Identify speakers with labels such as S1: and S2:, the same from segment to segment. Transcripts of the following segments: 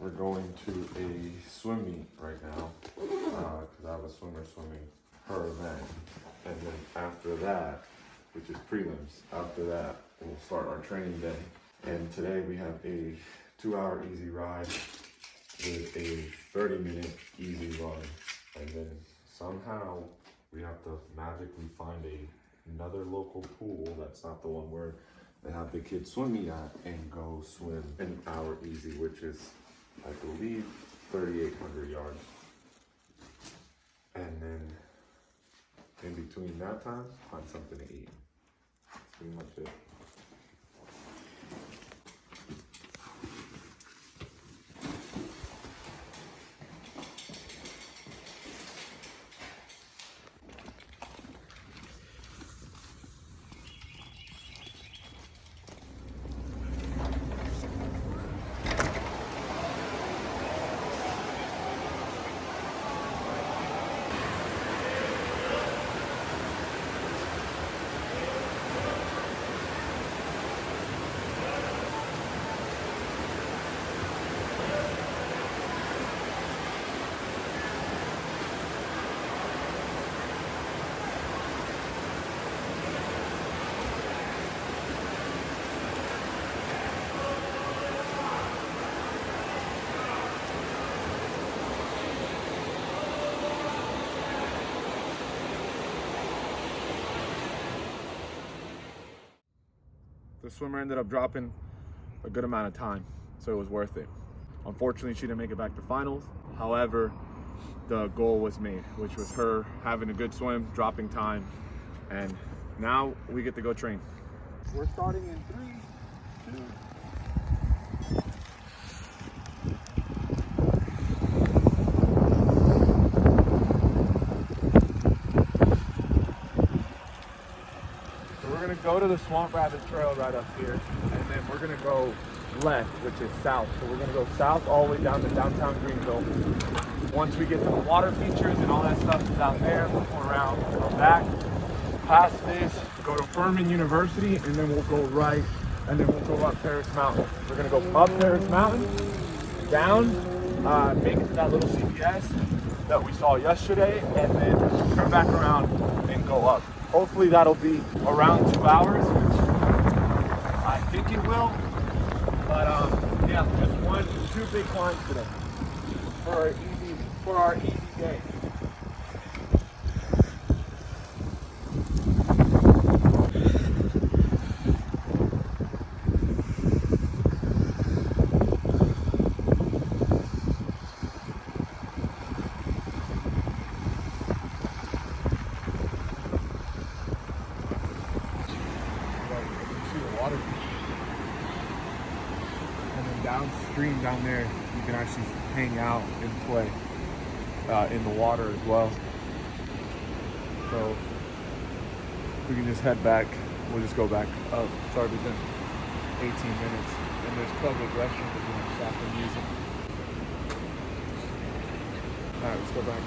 S1: We're going to a swim meet right now because I have a swimmer swimming her event. And then after that, which is prelims, after that, we'll start our training day. And today we have a 2-hour easy ride with a 30-minute easy run. And then somehow we have to magically find another local pool that's not the one where they have the kids swim meet at and go swim an hour easy, which is, I believe, 3,800 yards. And then in between that time, find something to eat. That's pretty much it. The swimmer ended up dropping a good amount of time, so it was worth it. Unfortunately, she didn't make it back to finals. However, the goal was made, which was her having a good swim, dropping time, and now we get to go train. We're starting in 3, 2. Go to the Swamp Rabbit Trail right up here, and then we're gonna go left, which is south. So we're gonna go south all the way down to downtown Greenville. Once we get to the water features and all that stuff is out there, we'll go around, go back, past this, go to Furman University, and then we'll go right, and then we'll go up Paris Mountain. We're gonna go up Paris Mountain, down, make it to that little CVS that we saw yesterday, and then turn back around and go up. Hopefully that'll be around 2 hours, which I think it will. But yeah, just 2 big climbs today for our easy day. And then downstream down there, you can actually hang out and play in the water as well. So we can just head back. We'll just go back up. It's already been 18 minutes, and there's public restrooms if you want to stop and use them. All right, let's go back.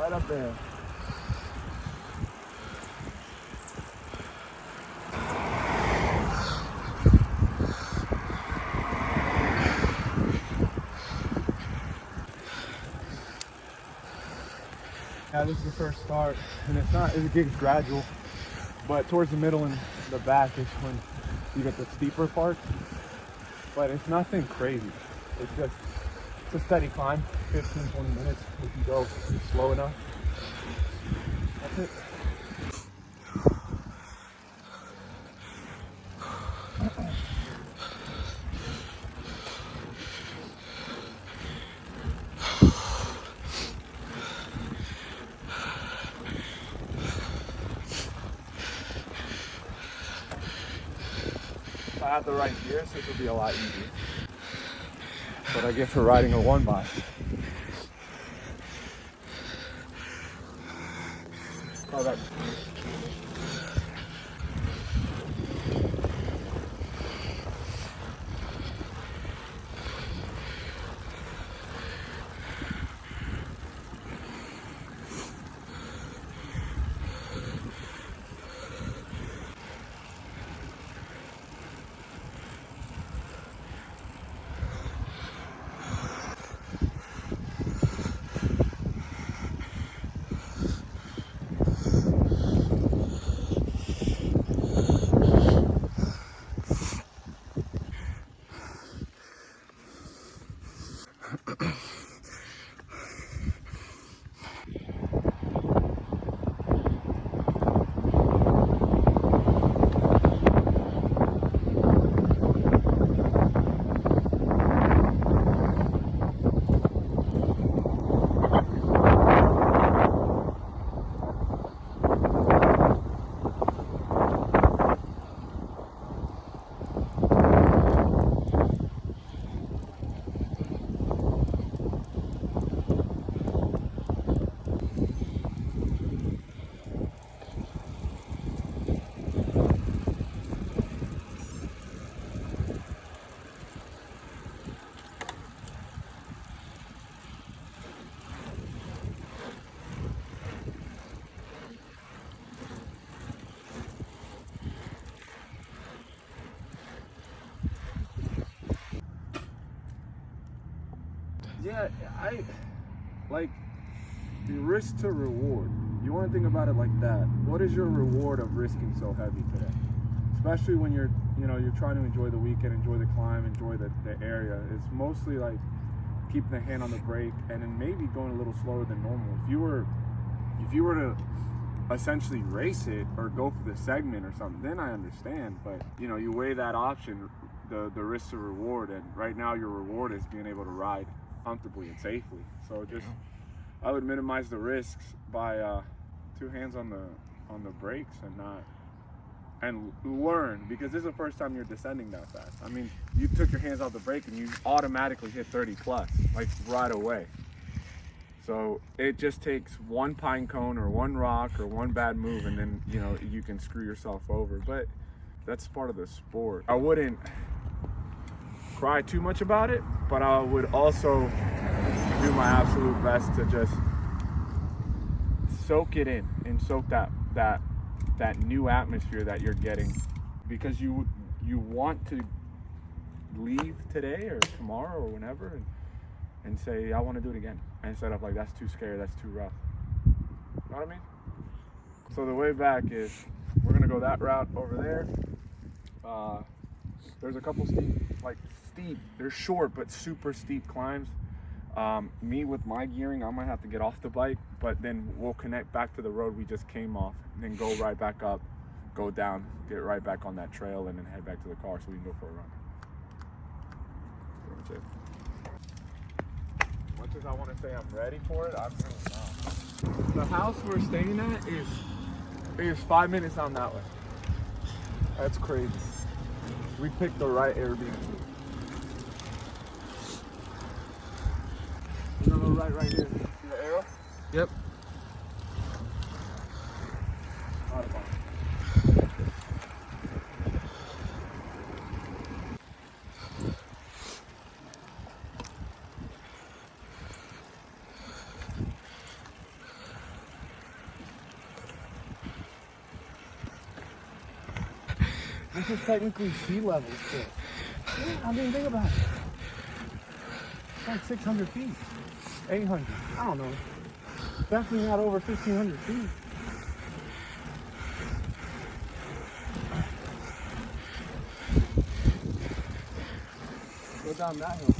S1: Right up there. Yeah, this is the first start, and it gets gradual, but towards the middle and the back is when you get the steeper part, but it's nothing crazy. It's a steady climb, 15-20 minutes if you go slow enough. That's it. If I have the right gears, this will be a lot easier. But I get for riding a one bike. Oh, that. Yeah, I like the risk to reward. You want to think about it like that. What is your reward of risking so heavy today? Especially when you're trying to enjoy the weekend, enjoy the climb, enjoy the area. It's mostly like keeping the hand on the brake and then maybe going a little slower than normal. If you were to essentially race it or go for the segment or something, then I understand. But you weigh that option, the risk to reward, and right now your reward is being able to ride comfortably and safely. So I would minimize the risks by two hands on the brakes and learn, because this is the first time you're descending that fast. I mean, you took your hands off the brake and you automatically hit 30 plus, like right away. So it just takes one pine cone or one rock or one bad move, and then you can screw yourself over. But that's part of the sport. I wouldn't cry too much about it, but I would also do my absolute best to just soak it in and soak that new atmosphere that you're getting, because you want to leave today or tomorrow or whenever and say, I want to do it again, instead of like, that's too scary, that's too rough. You know what I mean? So the way back is we're gonna go that route over there. There's a couple steep, they're short but super steep climbs. Me with my gearing, I might have to get off the bike, but then we'll connect back to the road we just came off, and then go right back up, go down, get right back on that trail, and then head back to the car so we can go for a run. That's it. Much as I want to say I'm ready for it, I'm really not. The house we're staying at is 5 minutes down that way. That's crazy. We picked the right Airbnb. Right here. See the arrow?
S2: Yep. This is technically sea level still. Yeah, I mean, think about it. It's like 600 feet, 800. I don't know. Definitely not over 1,500 feet. Go down that hill.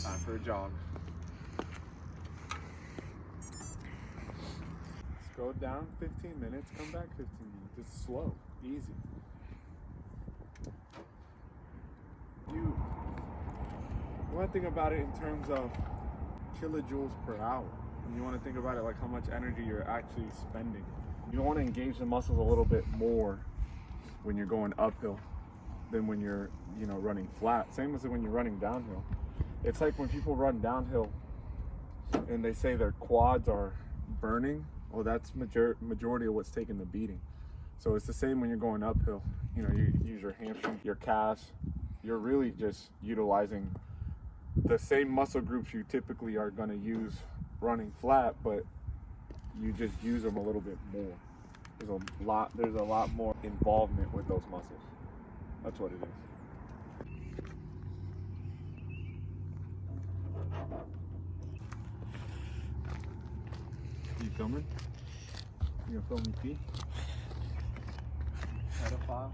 S1: Time for a jog. Let's go down 15 minutes, come back 15 minutes. Just slow, easy. You want to think about it in terms of kilojoules per hour. And you want to think about it like how much energy you're actually spending. You want to engage the muscles a little bit more when you're going uphill than when you're, running flat. Same as when you're running downhill. It's like when people run downhill and they say their quads are burning. Well, that's majority of what's taking the beating. So it's the same when you're going uphill. You use your hamstring, your calves. You're really just utilizing the same muscle groups you typically are going to use running flat, but you just use them a little bit more. There's a lot more involvement with those muscles. That's what it is. You filming? You gonna film me pee? Pedophile?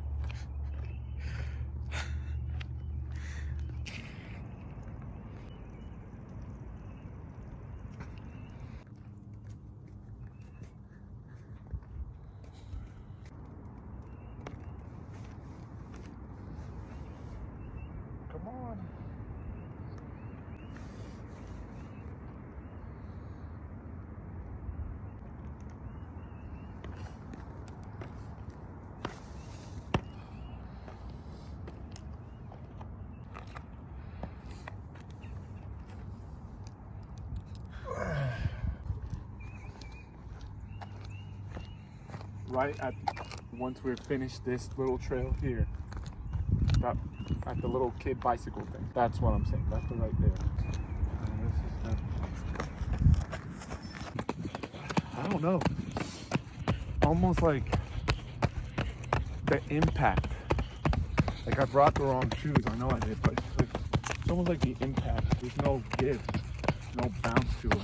S1: Come on. right at, once we're finished this little trail here, that, at the little kid bicycle thing. That's what I'm saying. That's the right there. I don't know. Almost like the impact. Like I brought the wrong shoes. I know I did, but it's almost like the impact. There's no give, no bounce to it.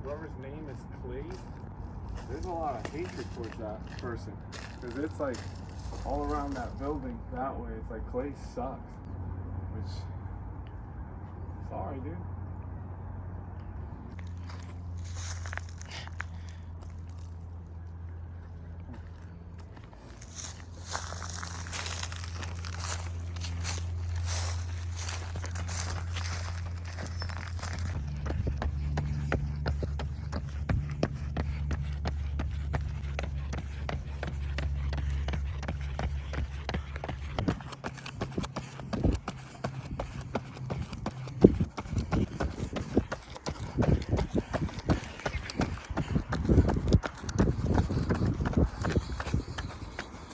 S1: Whoever's name is Clays, there's a lot of hatred towards that person. Because it's like all around that building that way, it's like Clay sucks. Which, sorry, dude.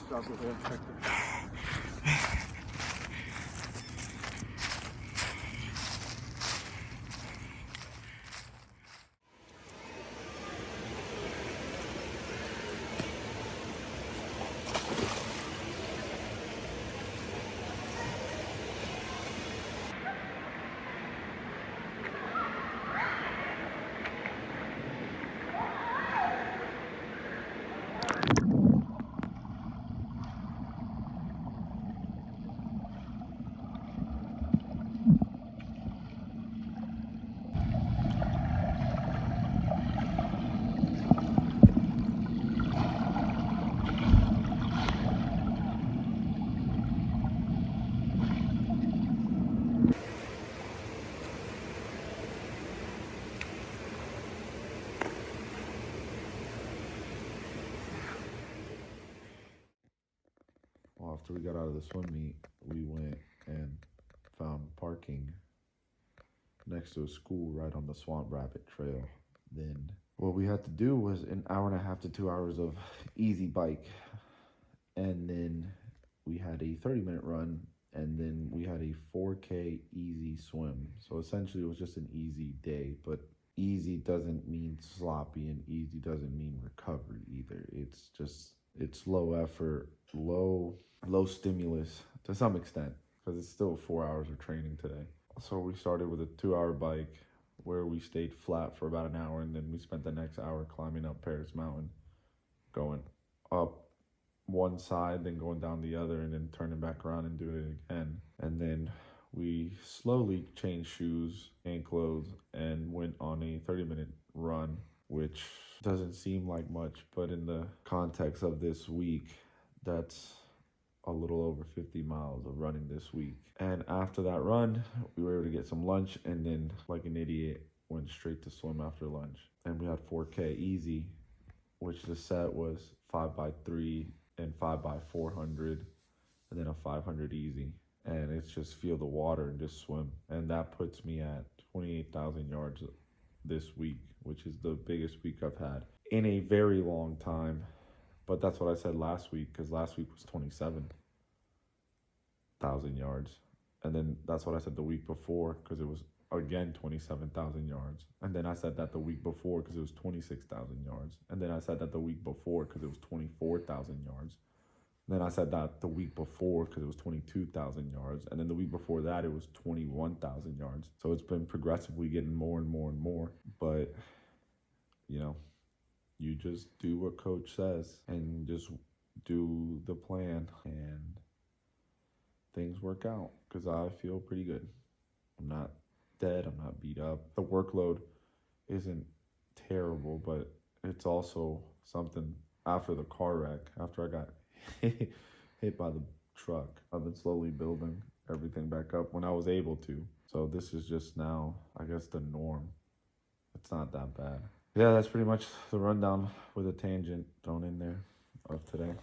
S1: Stop with that, Hector.
S3: Well, after we got out of the swim meet, we went and found parking next to a school right on the Swamp Rabbit Trail. Then what we had to do was an hour and a half to 2 hours of easy bike. And then we had a 30-minute run, and then we had a 4K easy swim. So essentially it was just an easy day, but easy doesn't mean sloppy, and easy doesn't mean recovery either. It's low effort, low stimulus to some extent, because it's still 4 hours of training today. So we started with a 2-hour bike where we stayed flat for about an hour, and then we spent the next hour climbing up Paris Mountain, going up one side, then going down the other, and then turning back around and doing it again. And then we slowly changed shoes and clothes and went on a 30-minute run, which doesn't seem like much, but in the context of this week, that's a little over 50 miles of running this week. And after that run, we were able to get some lunch, and then, like an idiot, went straight to swim after lunch. And we had 4K easy, which the set was 5x3 and 5x400, and then a 500 easy. And it's just feel the water and just swim. And that puts me at 28,000 yards this week, which is the biggest week I've had in a very long time. But that's what I said last week, because last week was 27,000 yards. And then that's what I said the week before, because it was, again, 27,000 yards. And then I said that the week before because it was 26,000 yards. And then I said that the week before because it was 24,000 yards. Then I said that the week before because it was 22,000 yards. And then the week before that, it was 21,000 yards. So it's been progressively getting more and more and more. But, you know, you just do what coach says and just do the plan and things work out because I feel pretty good. I'm not dead. I'm not beat up. The workload isn't terrible, but it's also something after the car wreck, after I got hit by the truck. I've been slowly building everything back up when I was able to. So this is just now, I guess, the norm. It's not that bad. Yeah, that's pretty much the rundown with a tangent thrown in there of today.